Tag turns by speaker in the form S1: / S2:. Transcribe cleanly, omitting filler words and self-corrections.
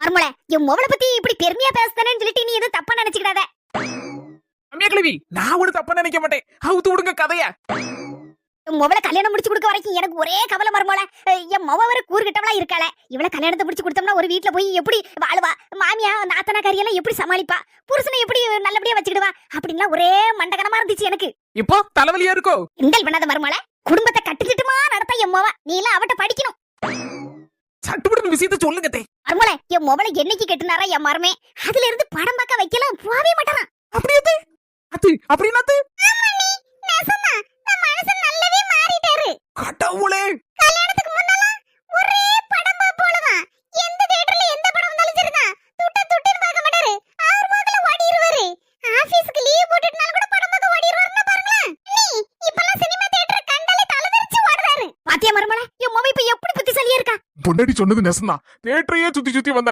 S1: மர்மல என் மொவளை பத்தி இப்படி பெருமையா பேசுதானேன்னு சொல்லிட்டு நீ எதுவும் தப்பா நினைச்சுக்கிடாத.
S2: ரம்யா கிழவி, நான் ஒண்ணு தப்பா நினைக்க மாட்டேன். அவுத்து விடுங்க கதைய.
S1: என் மொவளை கல்யாணம் முடிச்சு கொடுக்க வரைக்கும் எனக்கு ஒரே கவலை மர்மல. என் மொவ ஒரு கூறுகிட்டவளா இருக்காளே, இவளை கல்யாணத்தை முடிச்சு கொடுத்தோம்னா ஒரு வீட்டுல போய் எப்படி வாழுவா, மாமியா நாத்தனா கரியெல்லாம் எப்படி சமாளிப்பா, புருஷனை எப்படி நல்லபடியா வச்சுக்கிடுவா அப்படின்னா ஒரே மண்டகனமா இருந்துச்சு எனக்கு.
S2: இப்போ தலைவலியா இருக்கோ?
S1: இந்தல் பண்ணாத மர்மல, குடும்பத்தை கட்டுக்கிட்டுமா நடத்த என் மொவ, நீ எல்லாம் அவட்ட படிக்கணும்.
S2: சட்டுப்பட்டு விஷயத்த சொல்லுங்க தே.
S1: மர்மல என் மொவளை என்னைக்கு கெட்டுனாரா என் மருமே, அதுல இருந்து படம் பார்க்க வைக்கலாம் போவே மாட்டானா.
S2: அப்படியே அது அப்படின்னாத்து கடவுளே.
S1: கல்யாணத்துக்கு முன்னால ஒரே படம் பாப்போலதான். எந்த தியேட்டர்ல எந்த படம் வந்தாலும் சரிதான், துட்டுன்னு பார்க்க மாட்டாரு. அவர் போக்குல ஓடிடுவாரு. ஆபீஸ்க்கு லீவ் போட்டுட்டனால கூட படம் பார்க்க ஓடிடுவாருன்னா பாருங்களேன். நீ இப்பலாம் சினிமா தியேட்டர் கண்டாலே தலதரிச்சு ஓடுறாரு. பாத்தியா மர்மல, என் மொபைல் இப்ப எப்படி புத்திசாலியா இருக்கா.
S2: பொண்டாட்டி சொன்னது நெசந்தான். தியேட்டரையே சுத்தி சுத்தி வந்த